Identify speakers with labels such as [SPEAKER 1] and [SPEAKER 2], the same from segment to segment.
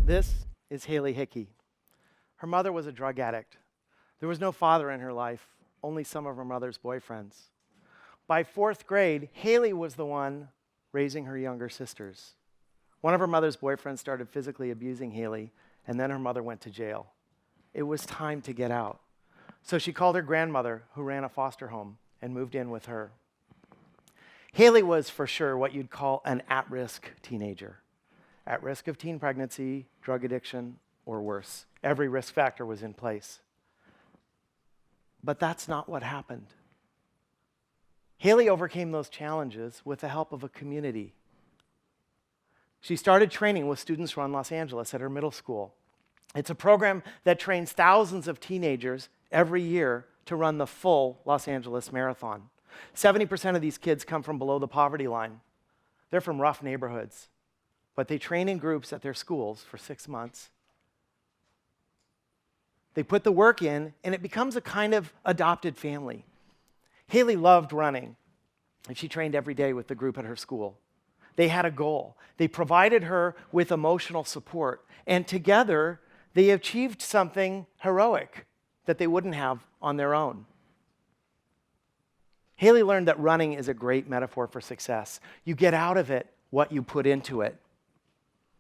[SPEAKER 1] This is Haley Hickey. Her mother was a drug addict. There was no father in her life, only some of her mother's boyfriends. By 4th grade, Haley was the one raising her younger sisters. One of her mother's boyfriends started physically abusing Haley, and then her mother went to jail. It was time to get out. So she called her grandmother, who ran a foster home, and moved in with her. Haley was for sure what you'd call an at-risk teenager. At risk of teen pregnancy, drug addiction, or worse. Every risk factor was in place. But that's not what happened. Haley overcame those challenges with the help of a community. She started training with Students Run Los Angeles at her middle school. It's a program that trains thousands of teenagers every year to run the full Los Angeles Marathon. 70% of these kids come from below the poverty line. They're from rough neighborhoods, but they train in groups at their schools for 6 months. They put the work in, and it becomes a kind of adopted family. Haley loved running, and she trained every day with the group at her school. They had a goal. They provided her with emotional support, and together they achieved something heroic that they wouldn't have on their own. Haley learned that running is a great metaphor for success. You get out of it what you put into it.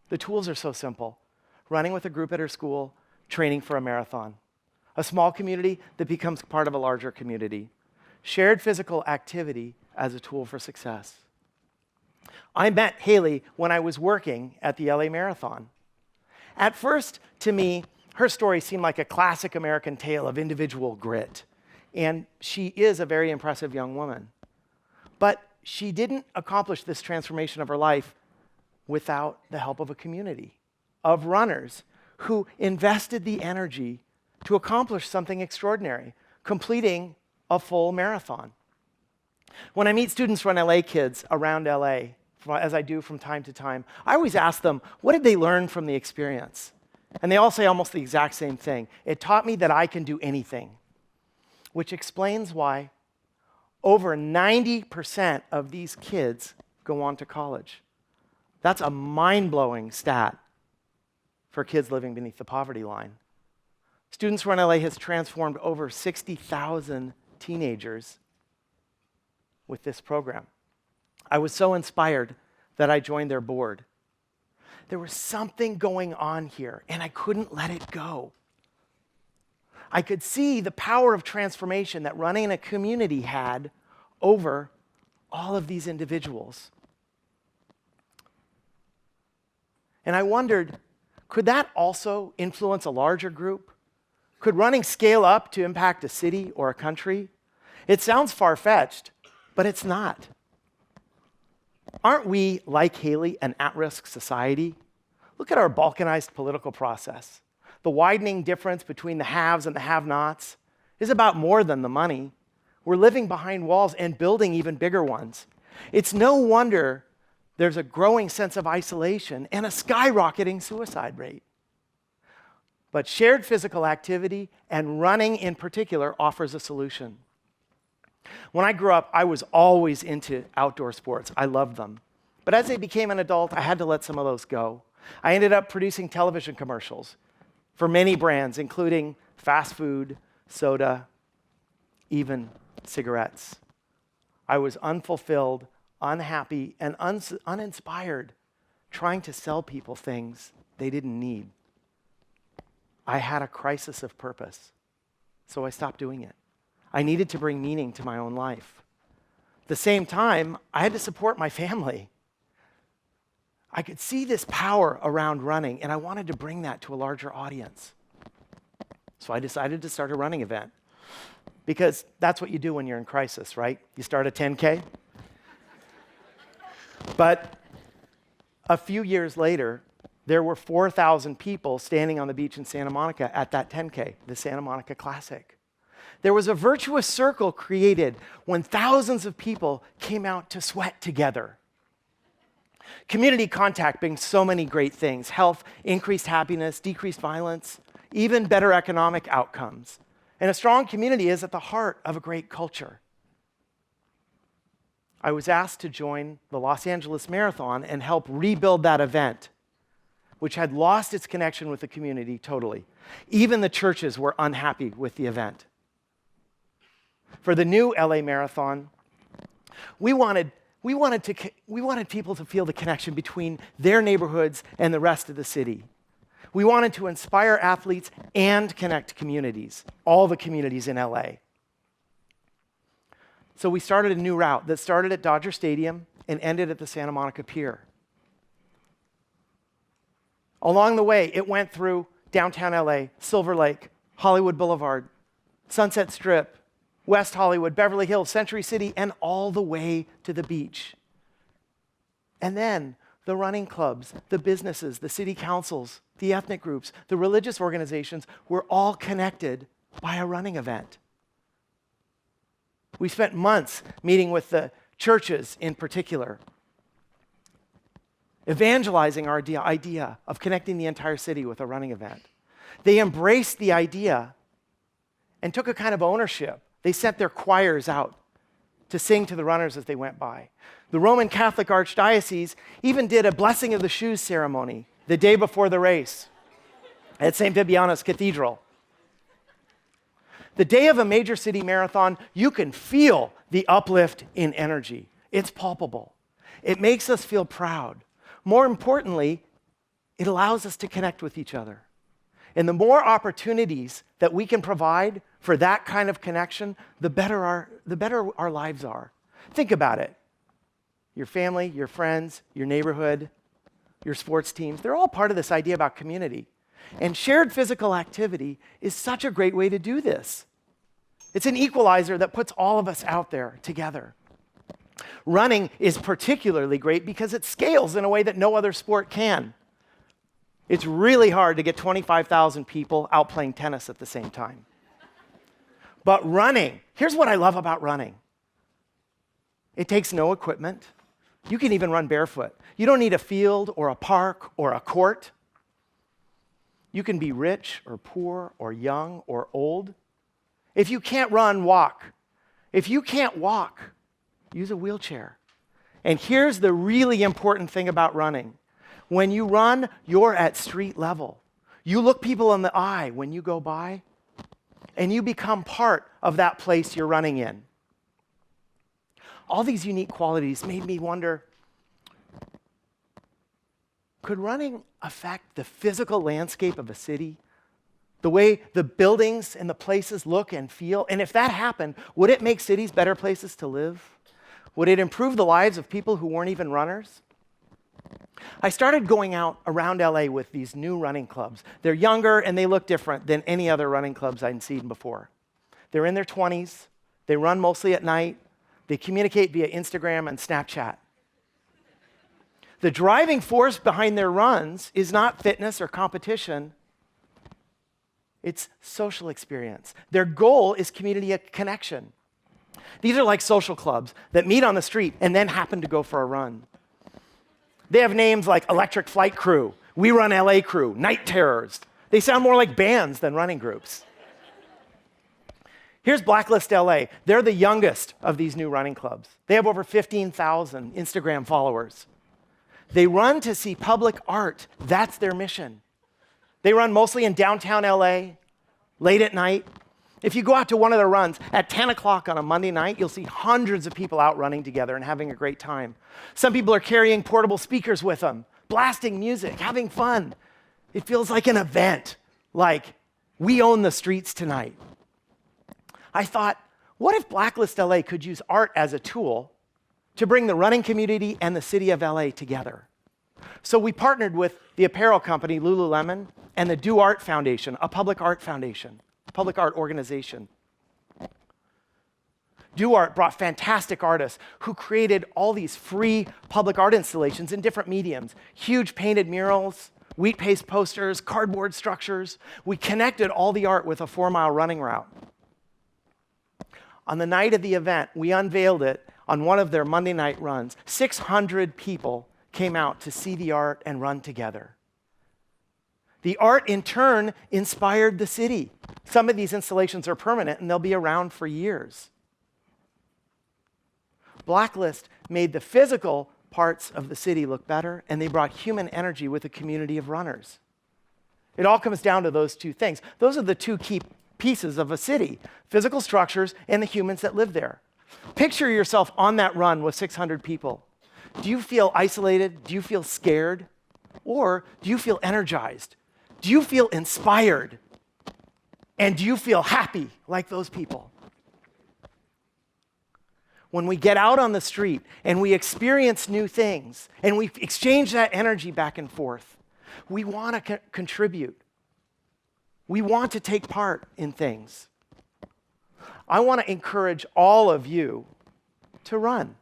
[SPEAKER 1] The tools are so simple. Running with a group at her school, training for a marathon. A small community that becomes part of a larger community. Shared physical activity as a tool for success. I met Haley when I was working at the LA Marathon. At first, to me, her story seemed like a classic American tale of individual grit. And she is a very impressive young woman. But she didn't accomplish this transformation of her life without the help of a community of runners who invested the energy to accomplish something extraordinary, completing a full marathon. When I meet Students Run LA kids around LA, as I do from time to time, I always ask them, what did they learn from the experience? And they all say almost the exact same thing. It taught me that I can do anything, which explains why over 90% of these kids go on to college. That's a mind-blowing stat for kids living beneath the poverty line. Students Run LA has transformed over 60,000 teenagers with this program. I was so inspired that I joined their board. There was something going on here, and I couldn't let it go. I could see the power of transformation that running in a community had over all of these individuals. And I wondered, could that also influence a larger group? Could running scale up to impact a city or a country? It sounds far-fetched, but it's not. Aren't we, like Haley, an at-risk society? Look at our balkanized political process. The widening difference between the haves and the have-nots is about more than the money. We're living behind walls and building even bigger ones. It's no wonder there's a growing sense of isolation and a skyrocketing suicide rate. But shared physical activity, and running in particular, offers a solution. When I grew up, I was always into outdoor sports. I loved them. But as I became an adult, I had to let some of those go. I ended up producing television commercials for many brands, including fast food, soda, even cigarettes. I was unfulfilled, unhappy, and uninspired, trying to sell people things they didn't need. I had a crisis of purpose, so I stopped doing it. I needed to bring meaning to my own life. At the same time, I had to support my family. I could see this power around running, and I wanted to bring that to a larger audience. So I decided to start a running event, because that's what you do when you're in crisis, right? You start a 10K. But a few years later, there were 4,000 people standing on the beach in Santa Monica at that 10K, the Santa Monica Classic. There was a virtuous circle created when thousands of people came out to sweat together. Community contact brings so many great things: health, increased happiness, decreased violence, even better economic outcomes. And a strong community is at the heart of a great culture. I was asked to join the Los Angeles Marathon and help rebuild that event. which had lost its connection with the community totally. Even the churches were unhappy with the event. For the new LA Marathon, we wanted people to feel the connection between their neighborhoods and the rest of the city. We wanted to inspire athletes and connect communities, all the communities in LA. So we started a new route that started at Dodger Stadium and ended at the Santa Monica Pier. Along the way, it went through downtown LA, Silver Lake, Hollywood Boulevard, Sunset Strip, West Hollywood, Beverly Hills, Century City, and all the way to the beach. And then the running clubs, the businesses, the city councils, the ethnic groups, the religious organizations were all connected by a running event. We spent months meeting with the churches in particular, evangelizing our idea of connecting the entire city with a running event. They embraced the idea and took a kind of ownership. They sent their choirs out to sing to the runners as they went by. The Roman Catholic Archdiocese even did a blessing of the shoes ceremony the day before the race at St. Vibiana's Cathedral. The day of a major city marathon, you can feel the uplift in energy. It's palpable. It makes us feel proud. More importantly, it allows us to connect with each other. And the more opportunities that we can provide for that kind of connection, the better our lives are. Think about it. Your family, your friends, your neighborhood, your sports teams, they're all part of this idea about community. And shared physical activity is such a great way to do this. It's an equalizer that puts all of us out there together. Running is particularly great because it scales in a way that no other sport can. It's really hard to get 25,000 people out playing tennis at the same time. But running, here's what I love about running. It takes no equipment. You can even run barefoot. You don't need a field or a park or a court. You can be rich or poor or young or old. If you can't run, walk. If you can't walk, use a wheelchair. And here's the really important thing about running. When you run, you're at street level. You look people in the eye when you go by, and you become part of that place you're running in. All these unique qualities made me wonder, could running affect the physical landscape of a city? The way the buildings and the places look and feel? And if that happened, would it make cities better places to live? Would it improve the lives of people who weren't even runners? I started going out around LA with these new running clubs. They're younger and they look different than any other running clubs I'd seen before. They're in their 20s. They run mostly at night. They communicate via Instagram and Snapchat. The driving force behind their runs is not fitness or competition. It's social experience. Their goal is community connection. These are like social clubs that meet on the street and then happen to go for a run. They have names like Electric Flight Crew, We Run LA Crew, Night Terrors. They sound more like bands than running groups. Here's Blacklist LA. They're the youngest of these new running clubs. They have over 15,000 Instagram followers. They run to see public art. That's their mission. They run mostly in downtown LA, late at night. If you go out to one of their runs at 10 o'clock on a Monday night, you'll see hundreds of people out running together and having a great time. Some people are carrying portable speakers with them, blasting music, having fun. It feels like an event, like we own the streets tonight. I thought, what if Blacklist LA could use art as a tool to bring the running community and the city of LA together? So we partnered with the apparel company Lululemon and the Do Art Foundation, a public art foundation. Public art organization. Do Art brought fantastic artists who created all these free public art installations in different mediums. Huge painted murals, wheat paste posters, cardboard structures. We connected all the art with a 4-mile running route. On the night of the event, we unveiled it on one of their Monday night runs. 600 people came out to see the art and run together. The art, in turn, inspired the city. Some of these installations are permanent, and they'll be around for years. Blacklist made the physical parts of the city look better, and they brought human energy with a community of runners. It all comes down to those two things. Those are the two key pieces of a city: physical structures and the humans that live there. Picture yourself on that run with 600 people. Do you feel isolated? Do you feel scared? Or do you feel energized? Do you feel inspired? And do you feel happy like those people? When we get out on the street and we experience new things and we exchange that energy back and forth, we want to contribute. We want to take part in things. I want to encourage all of you to run.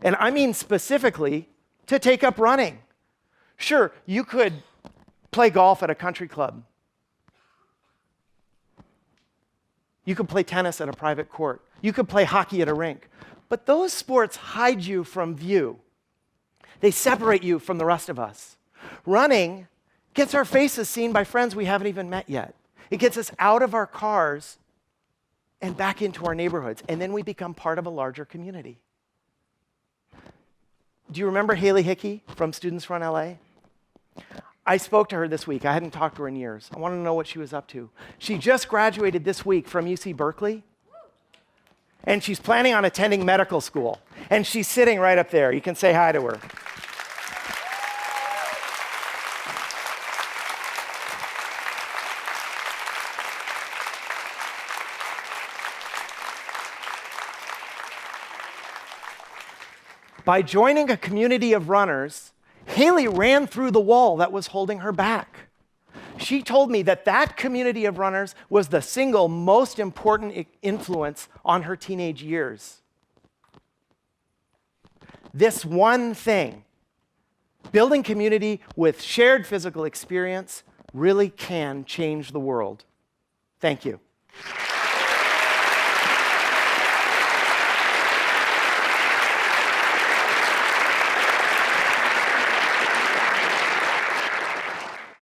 [SPEAKER 1] And I mean specifically to take up running. Sure, you could play golf at a country club. You could play tennis at a private court. You could play hockey at a rink. But those sports hide you from view. They separate you from the rest of us. Running gets our faces seen by friends we haven't even met yet. It gets us out of our cars and back into our neighborhoods, and then we become part of a larger community. Do you remember Haley Hickey from Students Run LA? I spoke to her this week. I hadn't talked to her in years. I wanted to know what she was up to. She just graduated this week from UC Berkeley, and she's planning on attending medical school. And she's sitting right up there. You can say hi to her. By joining a community of runners, Haley ran through the wall that was holding her back. She told me that that community of runners was the single most important influence on her teenage years. This one thing, building community with shared physical experience, really can change the world. Thank you.